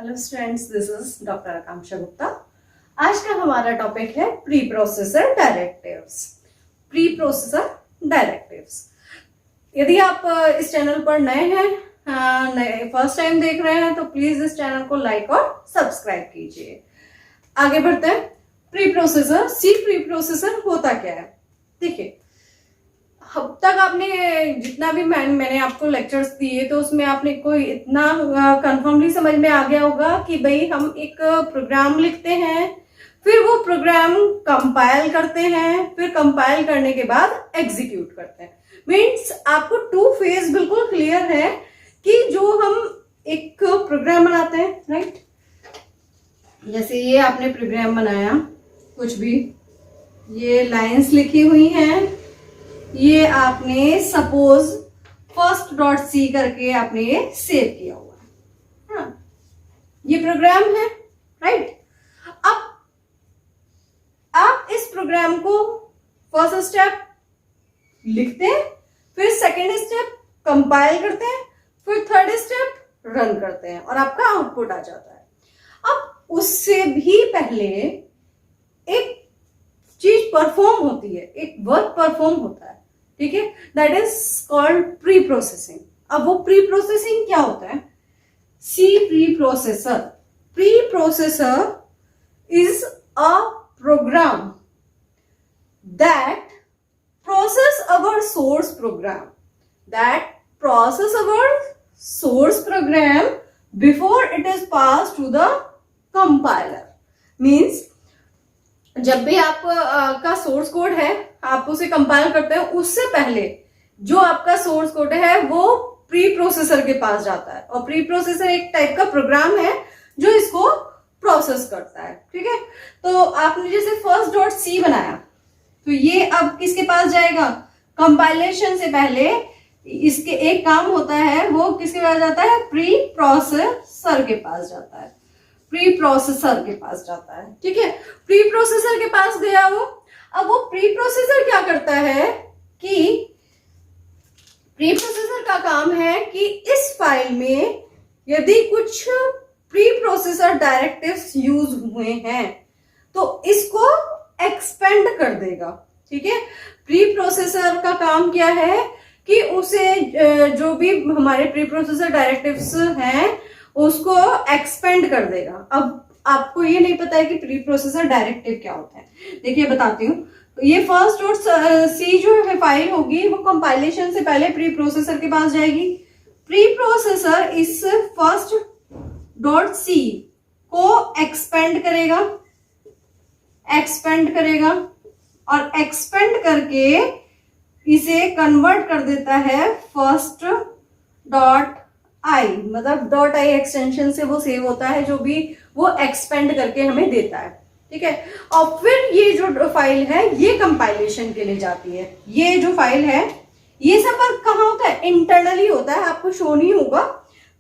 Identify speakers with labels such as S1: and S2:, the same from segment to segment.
S1: Hello students, this is doctor Akanksha Gupta. आज का हमारा टॉपिक है preprocessor directives. Preprocessor directives. यदि आप इस चैनल पर नए हैं, फर्स्ट टाइम देख रहे हैं, तो प्लीज इस चैनल को लाइक और सब्सक्राइब कीजिए। आगे बढ़ते हैं। Preprocessor, C preprocessor होता क्या है? देखिए, अब तक आपने जितना भी मैंने आपको लेक्चर्स दिए तो उसमें आपने कोई इतना कंफर्मली समझ में आ गया होगा कि भाई हम एक प्रोग्राम लिखते हैं, फिर वो प्रोग्राम कंपाइल करते हैं, फिर कंपाइल करने के बाद एग्जीक्यूट करते हैं। मीन्स आपको टू फेज बिल्कुल क्लियर है कि जो हम एक प्रोग्राम बनाते हैं, राइट? जैसे ये आपने प्रोग्राम बनाया, कुछ भी ये लाइंस लिखी हुई हैं, ये आपने सपोज फर्स्ट डॉट सी करके आपने ये सेव किया हुआ है। हाँ, ये प्रोग्राम है, राइट? अब आप इस प्रोग्राम को फर्स्ट स्टेप लिखते हैं, फिर सेकेंड स्टेप कंपाइल करते हैं, फिर थर्ड स्टेप रन करते हैं और आपका आउटपुट आ जाता है। अब उससे भी पहले एक चीज परफॉर्म होती है, एक वर्क परफॉर्म होता है, ठीक है? That is called preprocessing. अब वो प्री प्रोसेसिंग क्या होता है? C preprocessor. Preprocessor is a program that process our source program before it is passed to the compiler. Means जब भी आप का सोर्स कोड है, आप उसे कंपाइल करते हैं, उससे पहले जो आपका सोर्स कोड है वो प्री प्रोसेसर के पास जाता है। और प्री प्रोसेसर एक टाइप का प्रोग्राम है जो इसको प्रोसेस करता है, ठीक है? तो आपने जैसे फर्स्ट डॉट सी बनाया, तो ये अब किसके पास जाएगा? कंपाइलेशन से पहले इसके एक काम होता है, वो किसके पास जाता है? प्री प्रोसेसर के पास जाता है। प्री प्रोसेसर के पास जाता है, ठीक है? प्री प्रोसेसर के पास गया वो। अब वो प्री प्रोसेसर क्या करता है कि प्री प्रोसेसर का काम है कि इस फाइल में यदि कुछ प्री प्रोसेसर डायरेक्टिव्स यूज हुए हैं तो इसको एक्सपेंड कर देगा, ठीक है? प्री प्रोसेसर का काम क्या है कि उसे जो भी हमारे प्री प्रोसेसर डायरेक्टिव्स हैं उसको एक्सपेंड कर देगा। अब आपको ये नहीं पता है कि प्री प्रोसेसर डायरेक्टिव क्या होता है। देखिए, बताती हूँ। ये फर्स्ट डॉट सी जो है फाइल होगी, वो कंपाइलेशन से पहले प्री प्रोसेसर के पास जाएगी। प्री प्रोसेसर इस फर्स्ट डॉट सी को एक्सपेंड करेगा और एक्सपेंड करके इसे कन्वर्ट कर देता है फर्स्ट डॉट आई, मतलब डॉट आई एक्सटेंशन से वो सेव होता है, जो भी वो एक्सपेंड करके हमें देता है, ठीक है? और फिर ये जो फाइल है ये कंपाइलेशन के लिए जाती है। ये जो फाइल है ये सब वर्क कहाँ होता है? इंटरनली होता है, आपको शो नहीं होगा।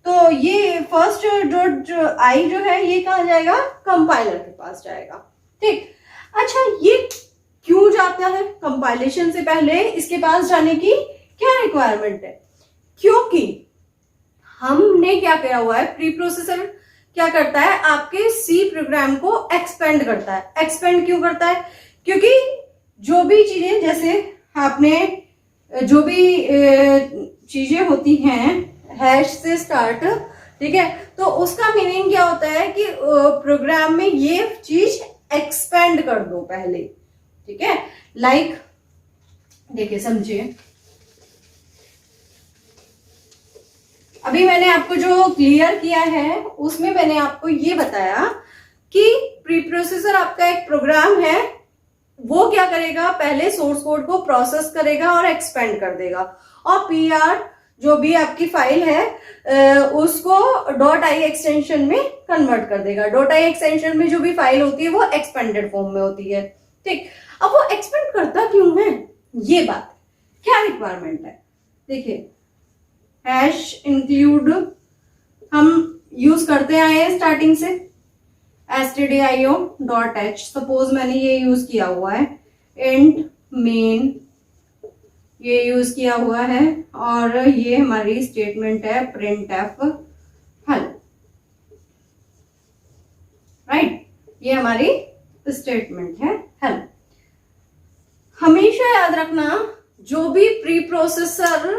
S1: तो ये फर्स्ट डॉट आई जो है ये कहाँ जाएगा? कंपाइलर के पास जाएगा, ठीक? अच्छा, ये क्यों जाता है कंपाइलेशन से पहले? इसके पास जाने की क्या रिक्वायरमेंट है? क्योंकि हमने क्या किया हुआ है, प्री प्रोसेसर क्या करता है? आपके सी प्रोग्राम को एक्सपेंड करता है। एक्सपेंड क्यों करता है? क्योंकि जो भी चीजें, जैसे आपने जो भी चीजें होती हैं हैश से स्टार्ट, ठीक है? तो उसका मीनिंग क्या होता है कि प्रोग्राम में ये चीज एक्सपेंड कर दो पहले, ठीक है? लाइक देखिए, समझिए, अभी मैंने आपको जो क्लियर किया है उसमें मैंने आपको ये बताया कि प्री प्रोसेसर आपका एक प्रोग्राम है, वो क्या करेगा? पहले सोर्स कोड को प्रोसेस करेगा और एक्सपेंड कर देगा, और पीआर जो भी आपकी फाइल है उसको डॉट आई एक्सटेंशन में कन्वर्ट कर देगा। डॉट आई एक्सटेंशन में जो भी फाइल होती है वो एक्सपेंडेड फॉर्म में होती है, ठीक? अब वो एक्सपेंड करता क्यों है? ये बात, क्या रिक्वायरमेंट है? देखिए, हैश इंक्लूड हम यूज करते आए हैं स्टार्टिंग से, stdio.h, सपोज मैंने ये यूज किया हुआ है, इंट मेन ये यूज किया हुआ है, और ये हमारी स्टेटमेंट है प्रिंट एफ हल। ये हमारी स्टेटमेंट है हेल्प। हमेशा याद रखना, जो भी प्री प्रोसेसर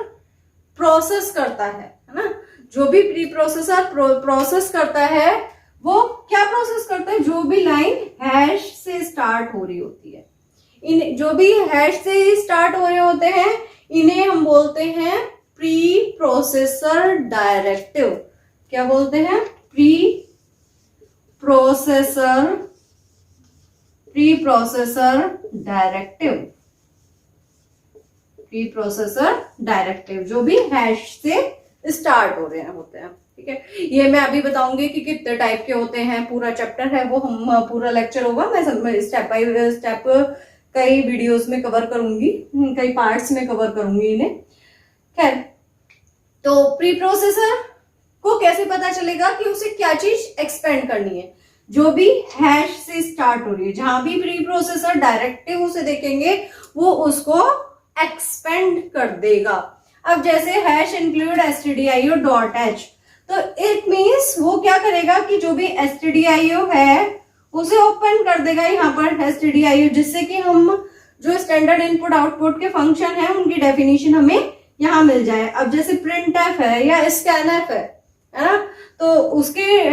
S1: प्रोसेस करता है ना, जो भी प्री प्रोसेसर प्रोसेस करता है वो क्या प्रोसेस करता है, जो भी लाइन हैश से स्टार्ट हो रही होती है, इन जो भी हैश से स्टार्ट हो रहे होते हैं इन्हें हम बोलते हैं प्री प्रोसेसर डायरेक्टिव। क्या बोलते हैं? Pre processor directive. Pre processor directive जो भी हैश से स्टार्ट हो रहे हैं होते हैं। ठीक है, ये मैं अभी बताऊंगी कि कितने टाइप के होते हैं, पूरा चैप्टर है वो, हम पूरा लेक्चर होगा, मैं स्टेप बाय स्टेप कई वीडियोस में कवर करूंगी, कई पार्ट्स में कवर करूंगी इन्हें। खैर, तो प्री प्रोसेसर को कैसे पता चलेगा कि उसे क्या चीज एक्सपेंड करनी है? जो भी हैश से स्टार्ट हो रही है, जहां भी प्री प्रोसेसर डायरेक्टिव उसे देखेंगे वो उसको एक्सपेंड कर देगा। अब जैसे hash include stdio dot h, तो इट मीन्स वो क्या करेगा कि जो भी stdio है उसे ओपन कर देगा यहाँ पर stdio, जिससे कि हम जो स्टैंडर्ड इनपुट आउटपुट के फंक्शन है उनकी डेफिनेशन हमें यहाँ मिल जाए। अब जैसे printf है या scanf है ना, तो उसकी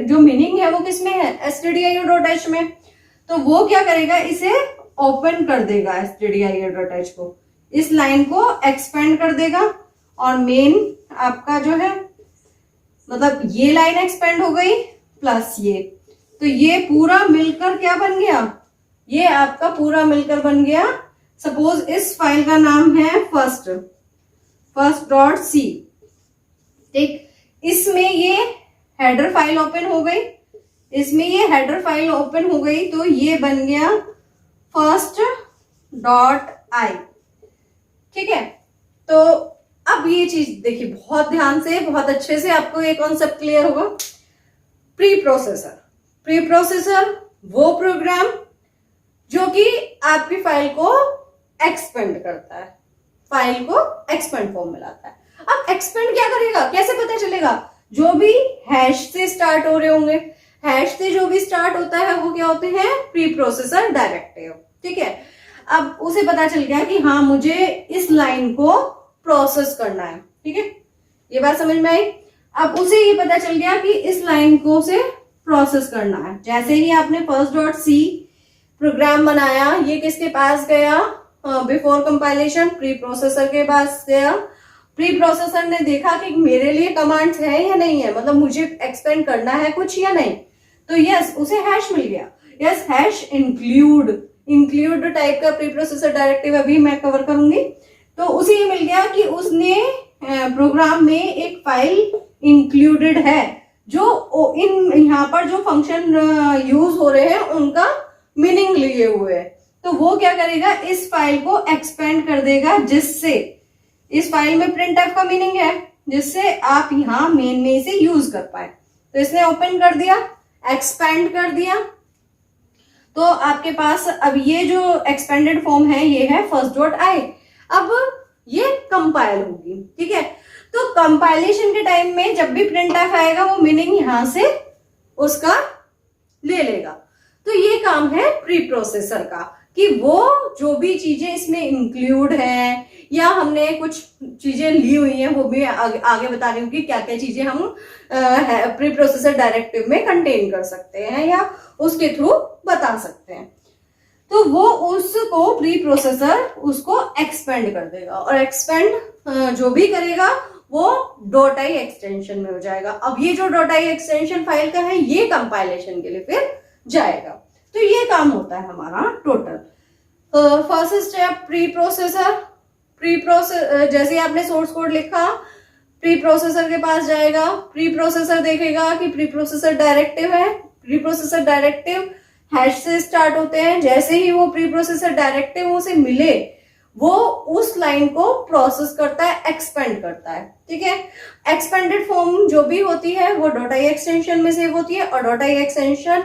S1: जो मीनिंग है वो किसमें है? stdio डॉट h में। तो वो क्या करेगा, इसे ओपन कर देगा stdio डॉट h को, इस लाइन को एक्सपेंड कर देगा, और मेन आपका जो है मतलब ये लाइन एक्सपेंड हो गई प्लस ये, तो ये पूरा मिलकर क्या बन गया? ये आपका पूरा मिलकर बन गया, सपोज इस फाइल का नाम है फर्स्ट डॉट सी। ठीक, इसमें ये हेडर फाइल ओपन हो गई, इसमें ये हेडर फाइल ओपन हो गई, तो ये बन गया फर्स्ट डॉट आई। ठीक है, तो अब ये चीज देखिए बहुत ध्यान से, बहुत अच्छे से आपको ये कॉन्सेप्ट क्लियर होगा। प्री प्रोसेसर वो प्रोग्राम जो कि आपकी फाइल को एक्सपेंड करता है, फाइल को एक्सपेंड फॉर्म में लाता है। अब एक्सपेंड क्या करेगा, कैसे पता चलेगा? जो भी हैश से स्टार्ट हो रहे होंगे, हैश से जो भी स्टार्ट होता है वो क्या होते हैं? Pre processor directive. ठीक है, अब उसे पता चल गया कि हाँ मुझे इस लाइन को प्रोसेस करना है। ठीक है, ये बात समझ में आई। अब उसे ये पता चल गया कि इस लाइन को उसे प्रोसेस करना है। जैसे ही आपने फर्स्ट डॉट सी प्रोग्राम बनाया, ये किसके पास गया? बिफोर कंपाइलेशन प्री प्रोसेसर के पास गया। प्री प्रोसेसर ने देखा कि मेरे लिए कमांड्स है या नहीं है, मतलब मुझे एक्सपेंड करना है कुछ या नहीं, तो यस उसे हैश मिल गया। यस, हैश इंक्लूड टाइप का प्री प्रोसेसर डायरेक्टिव अभी मैं कवर करूंगी। तो उसे ये मिल गया कि उसने प्रोग्राम में एक फाइल इंक्लूडेड है, जो इन यहाँ पर जो फंक्शन यूज हो रहे हैं उनका मीनिंग लिए हुए है। तो वो क्या करेगा, इस फाइल को एक्सपेंड कर देगा, जिससे इस फाइल में printf का मीनिंग है, जिससे आप यहाँ मेन में इसे यूज कर पाए। तो इसने ओपन कर दिया, एक्सपेंड कर दिया, तो आपके पास अब ये जो एक्सपेंडेड फॉर्म है ये है फर्स्ट डॉट आई। अब ये कंपाइल होगी। ठीक है, तो कंपाइलेशन के टाइम में जब भी printf आएगा वो मीनिंग यहां से उसका ले लेगा। तो ये काम है प्री प्रोसेसर का, कि वो जो भी चीजें इसमें इंक्लूड है या हमने कुछ चीजें ली हुई हैं, वो भी आगे बता रही हूँ कि क्या क्या चीजें हम प्री प्रोसेसर डायरेक्टिव में कंटेन कर सकते हैं या उसके थ्रू बता सकते हैं। तो वो उसको प्री प्रोसेसर उसको एक्सपेंड कर देगा, और एक्सपेंड जो भी करेगा वो डॉट आई एक्सटेंशन में हो जाएगा। अब ये जो डॉट आई एक्सटेंशन फाइल का है ये कंपाइलेशन के लिए फिर जाएगा। तो ये काम होता है हमारा total. First step pre processor, जैसे आपने सोर्स कोड लिखा, प्री प्रोसेसर के पास जाएगा, प्री प्रोसेसर देखेगा कि प्री प्रोसेसर डायरेक्टिव है, प्री प्रोसेसर डायरेक्टिव हैश से स्टार्ट होते हैं। जैसे ही वो प्री प्रोसेसर डायरेक्टिव उसे मिले, वो उस लाइन को प्रोसेस करता है, एक्सपेंड करता है। ठीक है, एक्सपेंडेड फॉर्म जो भी होती है वो डॉट आई एक्सटेंशन में सेव होती है, और डॉट आई एक्सटेंशन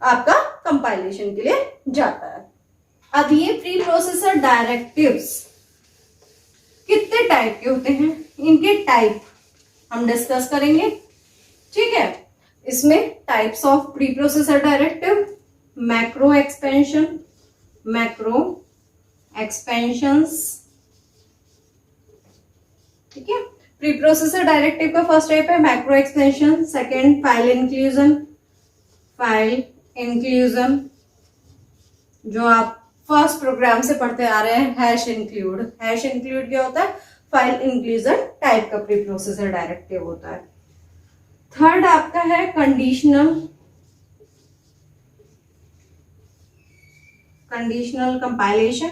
S1: आपका कंपाइलेशन के लिए जाता है। अब ये प्री प्रोसेसर डायरेक्टिव्स कितने टाइप के होते हैं, इनके टाइप हम डिस्कस करेंगे। ठीक है, इसमें types of pre processor directive, macro expansions, ठीक है। प्री प्रोसेसर डायरेक्टिव का फर्स्ट टाइप है macro expansion, second file inclusion, जो आप फर्स्ट प्रोग्राम से पढ़ते आ रहे हैं, हैश इंक्लूड क्या होता है, फाइल इंक्लूजन टाइप का प्री प्रोसेसर डायरेक्टिव होता है। थर्ड आपका है conditional compilation,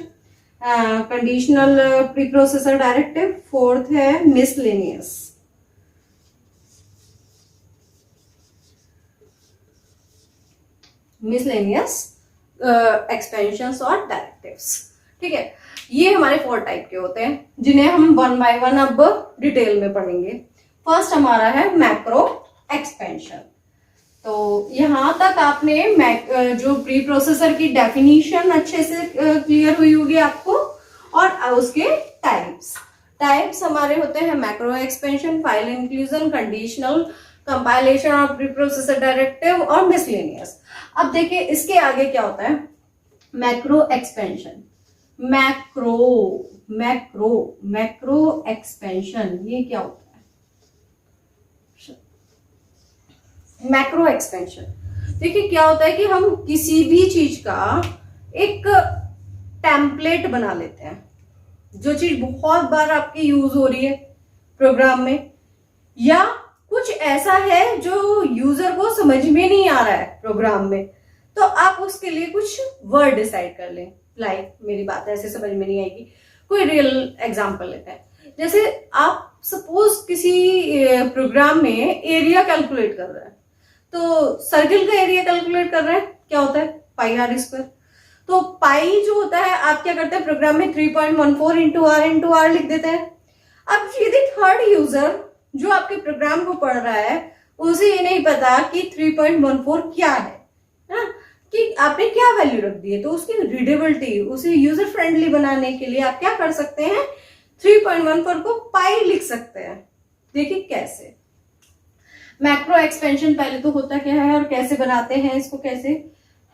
S1: conditional pre processor directive. Fourth है मिसलेनियस एक्सपेंशंस और डायरेक्टिव्स, ठीक है। ये हमारे 4 टाइप के होते हैं जिन्हें हम 1 बाय 1 अब डिटेल में पढ़ेंगे। फर्स्ट हमारा है मैक्रो एक्सपेंशन। तो यहां तक आपने जो प्री प्रोसेसर की डेफिनेशन अच्छे से क्लियर हुई होगी आपको, और उसके टाइप्स हमारे होते हैं macro expansion, file inclusion, conditional compilation और प्री प्रोसेसर डायरेक्टिव और मिसलेनियस। अब देखिए इसके आगे क्या होता है, मैक्रो एक्सपेंशन, मैक्रो एक्सपेंशन, ये क्या होता है? मैक्रो एक्सपेंशन देखिए क्या होता है कि हम किसी भी चीज का एक टेम्पलेट बना लेते हैं, जो चीज बहुत बार आपकी यूज हो रही है प्रोग्राम में, या कुछ ऐसा है जो यूजर को समझ में नहीं आ रहा है प्रोग्राम में, तो आप उसके लिए कुछ वर्ड डिसाइड कर लें। लाइक मेरी बात ऐसे समझ में नहीं आएगी, कोई रियल एग्जांपल लेते हैं। जैसे आप सपोज किसी प्रोग्राम में एरिया कैलकुलेट कर रहे हैं, तो सर्किल का एरिया कैलकुलेट कर रहे हैं, क्या होता है, पाई आर स्क्वायर। तो पाई जो होता है आप क्या करते हैं प्रोग्राम में 3.14 इंटू आर लिख देते हैं। अब यदि थर्ड यूजर जो आपके प्रोग्राम को पढ़ रहा है उसे ये नहीं पता कि 3.14 क्या है ना, कि आपने क्या वैल्यू रख दी है, तो उसकी रीडेबिलिटी, उसे यूजर फ्रेंडली बनाने के लिए आप क्या कर सकते हैं, 3.14 को पाई लिख सकते हैं। देखिए कैसे मैक्रो एक्सपेंशन पहले तो होता क्या है और कैसे बनाते हैं इसको, कैसे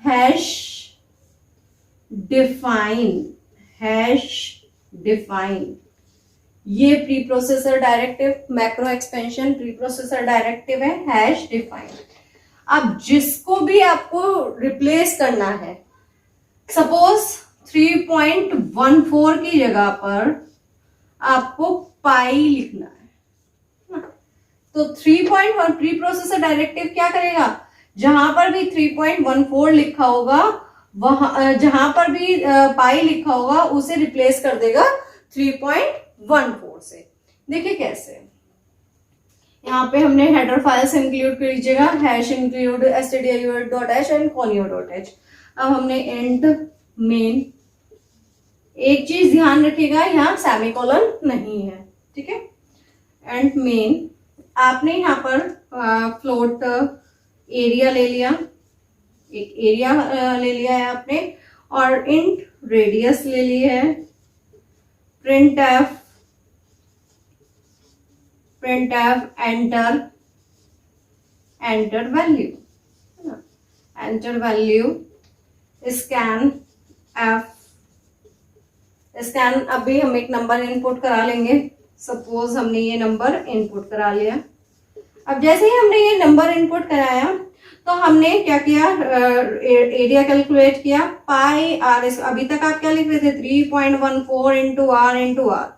S1: हैश डिफाइन, ये pre processor directive, macro expansion pre processor directive है, हैश डिफाइन। अब जिसको भी आपको रिप्लेस करना है, सपोज 3.14 की जगह पर आपको पाई लिखना है, तो 3.1 प्री प्रोसेसर डायरेक्टिव क्या करेगा, जहां पर भी 3.14 लिखा होगा, वहां जहां पर भी पाई लिखा होगा उसे रिप्लेस कर देगा 3.14 से। देखिए कैसे, यहाँ पे हमने हेडर फाइल्स इंक्लूड कर लीजिएगा, hash include stdio.h and conio.h। अब हमने एंड मेन, एक चीज ध्यान रखिएगा यहाँ सेमीकोलन नहीं है, ठीक है। एंड मेन आपने यहाँ पर फ्लोट एरिया ले लिया, एक एरिया ले लिया है आपने, और इंट रेडियस ले ली है, print F enter value, scan अभी हम एक नंबर इनपुट करा लेंगे। सपोज हमने ये नंबर इनपुट करा लिया। अब जैसे ही हमने ये नंबर इनपुट कराया तो हमने क्या किया, एरिया कैलकुलेट किया, पाई आर, अभी तक आप क्या लिख रहे थे, 3.14 इंटू आर।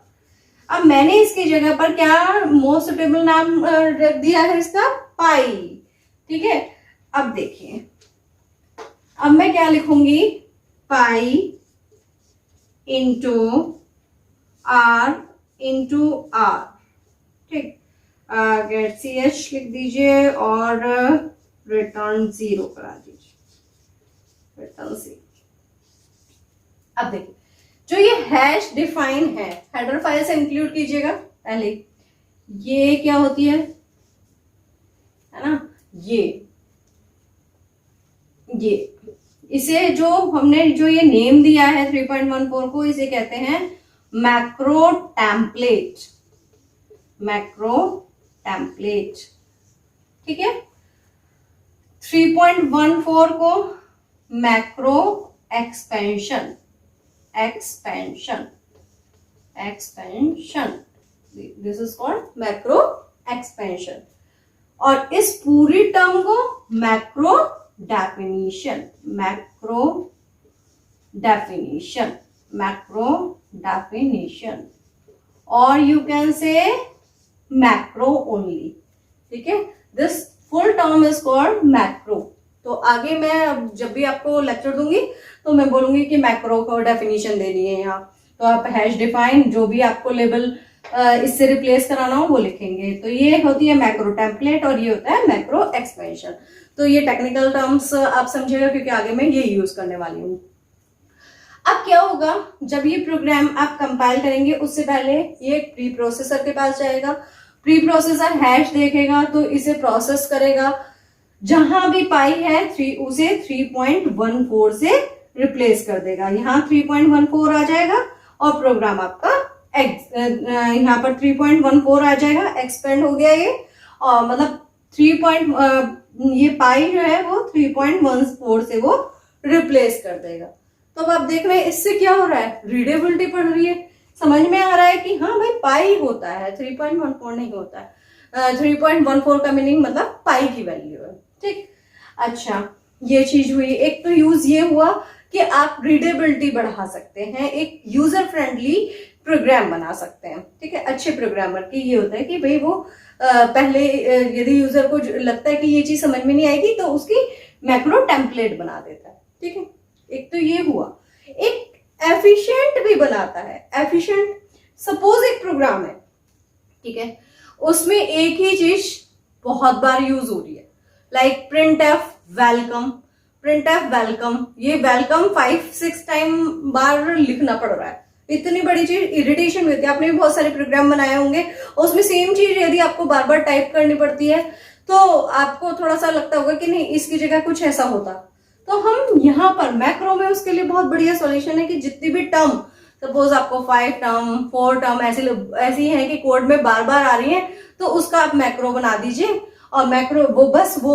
S1: अब मैंने इसकी जगह पर क्या मोस्ट सुटेबल नाम रख दिया है इसका, पाई, ठीक है। अब देखिए, अब मैं क्या लिखूंगी, पाई इंटू आर, ठीक, गेट ch लिख दीजिए और रिटर्न 0 करा दीजिए, रिटर्न 0। अब देखिए जो ये हैश डिफाइन है, हेडर फाइल से इंक्लूड कीजिएगा पहले, ये क्या होती है ना, ये इसे जो हमने जो ये नेम दिया है 3.14 को, इसे कहते हैं मैक्रो टेम्पलेट, ठीक है। 3.14 को macro expansion this is called macro expansion, और इस पूरी टर्म को मैक्रो डेफिनिशन और you can say macro only, ठीक है। This full term is called macro. तो आगे मैं अब जब भी आपको लेक्चर दूंगी तो मैं बोलूंगी कि मैक्रो को डेफिनेशन देनी है यहाँ, तो आप हैश डिफाइन जो भी आपको लेबल इससे रिप्लेस कराना हो वो लिखेंगे। तो ये होती है मैक्रो टेम्पलेट और ये होता है मैक्रो एक्सपेंशन। तो ये टेक्निकल टर्म्स आप समझिएगा क्योंकि आगे मैं ये यूज करने वाली हूँ। अब क्या होगा, जब ये प्रोग्राम आप कंपाइल करेंगे उससे पहले ये प्री प्रोसेसर के पास जाएगा। प्री प्रोसेसर हैश देखेगा तो इसे प्रोसेस करेगा, जहां भी पाई है उसे 3.14 से रिप्लेस कर देगा। यहाँ 3.14 आ जाएगा और प्रोग्राम आपका यहाँ पर 3.14 आ जाएगा, एक्सपेंड हो गया ये, और मतलब ये पाई जो है वो 3.14 से वो रिप्लेस कर देगा। तो अब आप देख रहे हैं इससे क्या हो रहा है, रीडेबिलिटी बढ़ रही है, समझ में आ रहा है कि हाँ भाई पाई होता है, 3.14 नहीं होता है। 3.14 का मीनिंग मतलब पाई की वैल्यू है, ठीक। अच्छा, ये चीज हुई। एक तो यूज ये हुआ कि आप रीडेबिलिटी बढ़ा सकते हैं, एक यूजर फ्रेंडली प्रोग्राम बना सकते हैं, ठीक है। अच्छे प्रोग्रामर की ये होता है कि भाई वो पहले यदि यूजर को लगता है कि ये चीज समझ में नहीं आएगी तो उसकी मैक्रो टेम्पलेट बना देता है, ठीक है। एक तो ये हुआ, एक एफिशिएंट भी बनाता है। एफिशिएंट, सपोज एक प्रोग्राम है, ठीक है, उसमें एक ही चीज बहुत बार यूज हो रही है, लाइक प्रिंट एफ वेलकम, ये वेलकम 5-6 टाइम बार लिखना पड़ रहा है, इतनी बड़ी चीज इरिटेशन होती है। आपने भी बहुत सारे प्रोग्राम बनाए होंगे, उसमें सेम चीज यदि आपको बार बार टाइप करनी पड़ती है तो आपको थोड़ा सा लगता होगा कि नहीं इसकी जगह कुछ ऐसा होता। तो हम यहाँ पर मैक्रो में उसके लिए बहुत बढ़िया सॉल्यूशन है कि जितनी भी टर्म, सपोज आपको 5 टर्म 4 टर्म ऐसी है कि कोड में बार बार आ रही है, तो उसका आप मैक्रो बना दीजिए और मैक्रो वो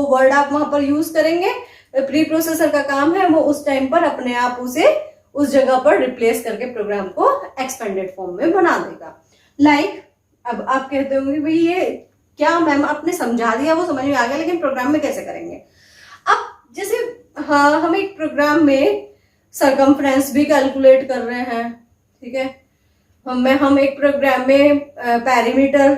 S1: वर्ड आप वहां पर यूज करेंगे। प्री प्रोसेसर का काम है वो उस टाइम पर अपने आप उसे उस जगह पर रिप्लेस करके प्रोग्राम को एक्सपेंडेड फॉर्म में बना देगा। लाइक अब आप कहते होंगे भाई ये क्या मैम आपने समझा दिया, वो समझ में आ गया, लेकिन प्रोग्राम में कैसे करेंगे। अब जैसे हाँ, हम एक प्रोग्राम में सरकमफ्रेंस भी कैलकुलेट कर रहे हैं, ठीक है। हम एक प्रोग्राम में पेरीमीटर,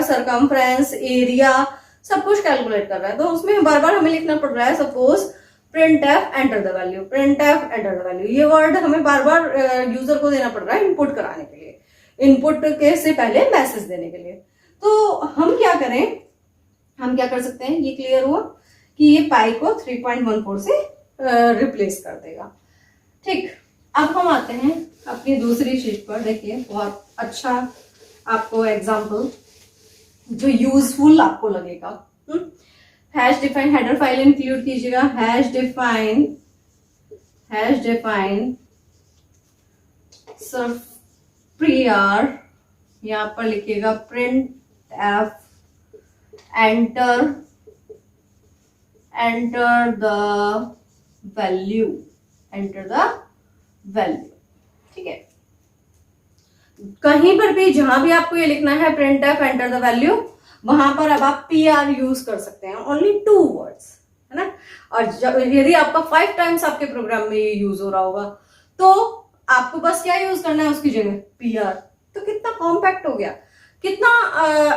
S1: सरकमफ्रेंस, एरिया सब कुछ कैलकुलेट कर रहा है, तो उसमें बार बार हमें लिखना पड़ रहा है suppose print F enter the value, ये वर्ड हमें बार बार यूजर को देना पड़ रहा है इनपुट कराने के लिए, इनपुट के से पहले मैसेज देने के लिए। तो हम क्या करें, हम क्या कर सकते हैं, ये क्लियर हुआ कि ये पाई को 3.14 से रिप्लेस कर देगा, ठीक। अब हम आते हैं अपनी दूसरी चीज पर। देखिए बहुत अच्छा आपको एग्जाम्पल जो यूजफुल आपको लगेगा। Hash define header file include कीजिएगा। हैश डिफाइन सिर्फ प्रीआर, यहां पर लिखिएगा print F enter the value, ठीक है। कहीं पर भी जहां भी आपको ये लिखना है print F enter the value, वहां पर अब आप पीआर यूज कर सकते हैं, ओनली 2 वर्ड्स, है ना। और यदि आपका 5 टाइम्स आपके प्रोग्राम में ये यूज हो रहा होगा तो आपको बस क्या यूज करना है उसकी जगह, पीआर। तो कितना कॉम्पैक्ट हो गया, कितना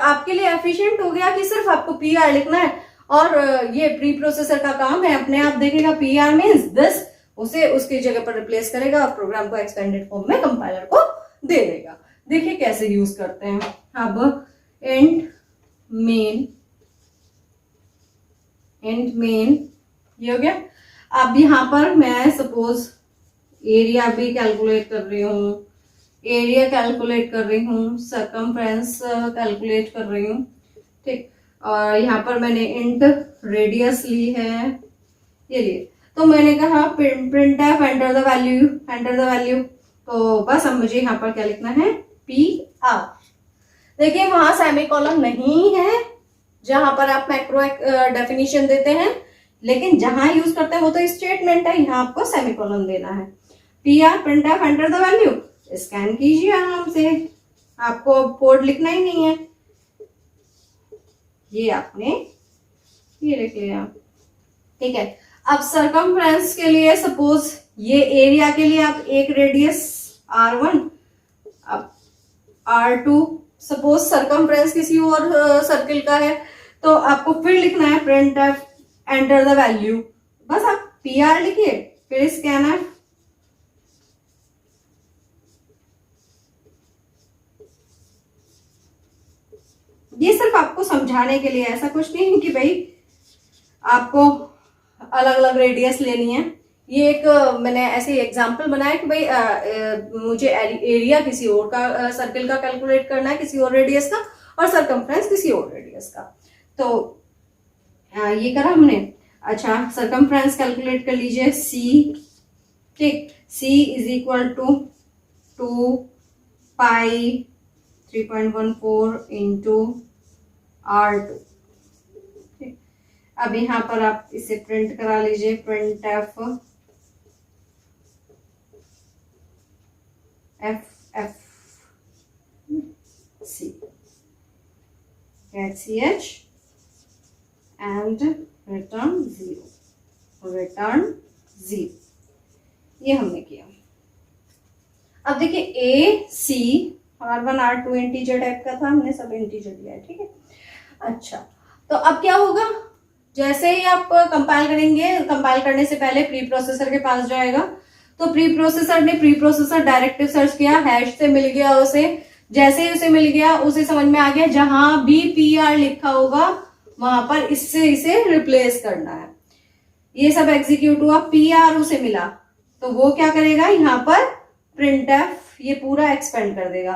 S1: आपके लिए एफिशिएंट हो गया कि सिर्फ आपको पीआर लिखना है और ये प्री प्रोसेसर का काम है अपने आप देखेगा पीआर मींस दिस, उसे उसकी जगह पर रिप्लेस करेगा और प्रोग्राम को एक्सपेंडेड फॉर्म में कंपाइलर को दे देगा। देखिए कैसे यूज करते हैं। अब एंड मेन ये हो गया। अब यहां पर मैं सपोज एरिया भी कैलकुलेट कर रही हूँ, सरकमफ्रेंस कैलकुलेट कर रही हूँ, ठीक। और यहाँ पर मैंने इंट रेडियस ली है, ये लिए। तो मैंने कहा print F enter the value, तो बस अब मुझे यहाँ पर क्या लिखना है, पी आर। देखिए वहां सेमीकोलन नहीं है जहां पर आप मैक्रो डेफिनेशन देते हैं, लेकिन जहां यूज करते हैं वो तो स्टेटमेंट है, यहाँ आपको सेमीकोलन देना है। PR printf enter the value, scan कीजिए आराम से, आपको कोड लिखना ही नहीं है, ये आपने ये लिख लिया। ठीक है, अब सरकमफ्रेंस के लिए सपोज ये एरिया के लिए आप एक रेडियस R1, अब R2, सपोज सरकमफ्रेंस किसी और सर्किल का है तो आपको फिर लिखना है printf एंटर द वैल्यू, बस आप PR लिखिए फिर स्कैनर, ये सिर्फ आपको समझाने के लिए, ऐसा कुछ नहीं है कि भाई आपको अलग अलग रेडियस लेनी है। ये एक मैंने ऐसे एग्जांपल बनाया कि भाई मुझे एरिया किसी और का सर्किल का कैलकुलेट करना है, किसी और रेडियस का, और सरकमफ्रेंस किसी और रेडियस का, तो ये करा हमने। अच्छा, सरकमफ्रेंस कैलकुलेट कर लीजिए C, ठीक, C is equal to 2 pi 3.14 into R2। अब यहाँ पर आप इसे प्रिंट करा लीजिए, printf C get ch and return 0, ये हमने किया। अब देखिए AC R1 R2 integer type का था, हमने सब इंटीजर लिया है, ठीक है। अच्छा, तो अब क्या होगा, जैसे ही आप कंपाइल करेंगे, कंपाइल करने से पहले प्री प्रोसेसर के पास जाएगा, तो प्री प्रोसेसर ने प्री प्रोसेसर डायरेक्टिव सर्च किया, हैश से मिल गया उसे, जैसे ही उसे मिल गया उसे समझ में आ गया जहां भी PR लिखा होगा वहां पर इससे इसे रिप्लेस करना है। ये सब एग्जीक्यूट हुआ, PR उसे मिला तो वो क्या करेगा, यहाँ पर printf ये पूरा एक्सपेंड कर देगा,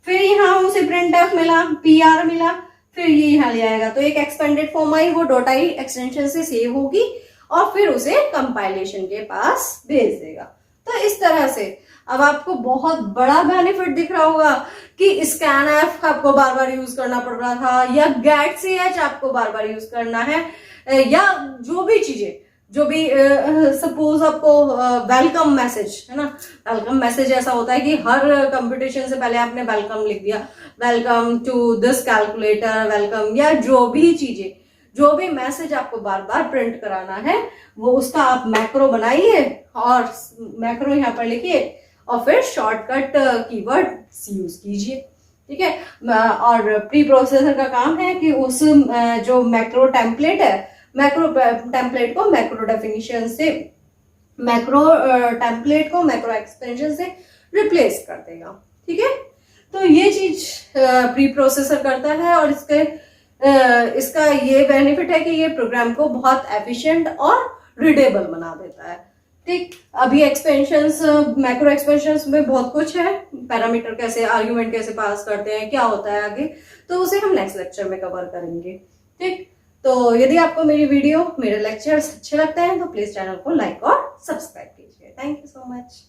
S1: फिर यहाँ उसे printf मिला, PR मिला, फिर ये यहाँ ले आएगा, तो एक एक्सपेंडेड फॉर्म आई, वो .i एक्सटेंशन से सेव होगी और फिर उसे कंपाइलेशन के पास भेज देगा। तो इस तरह से अब आपको बहुत बड़ा बेनिफिट दिख रहा होगा कि scanf आपको बार बार यूज करना पड़ रहा था, या getch आपको बार बार यूज करना है, या जो भी चीजें, जो भी सपोज आपको वेलकम मैसेज है ना, वेलकम मैसेज ऐसा होता है कि हर कंपटीशन से पहले आपने वेलकम लिख दिया, welcome to this calculator, welcome, या जो भी चीजें, जो भी मैसेज आपको बार बार प्रिंट कराना है वो उसका आप मैक्रो बनाइए और मैक्रो यहाँ पर लिखिए और फिर शॉर्टकट कीवर्ड यूज कीजिए, ठीक है। और प्री प्रोसेसर का काम है कि उस जो मैक्रो टेम्पलेट है, मैक्रो टेम्पलेट को मैक्रो डेफिनेशन से, मैक्रो टेम्पलेट को मैक्रो एक्सपेंशन से रिप्लेस कर देगा, ठीक है। तो ये चीज प्री प्रोसेसर करता है और इसका ये बेनिफिट है कि ये प्रोग्राम को बहुत एफिशिएंट और रीडेबल बना देता है, ठीक। अभी एक्सपेंशंस, मैक्रो एक्सपेंशंस में बहुत कुछ है, पैरामीटर कैसे, आर्ग्यूमेंट कैसे पास करते हैं, क्या होता है आगे, तो उसे हम नेक्स्ट लेक्चर में कवर करेंगे, ठीक। तो यदि आपको मेरी वीडियो, मेरे लेक्चर्स अच्छे लगते हैं तो प्लीज चैनल को लाइक और सब्सक्राइब कीजिए। Thank you so much.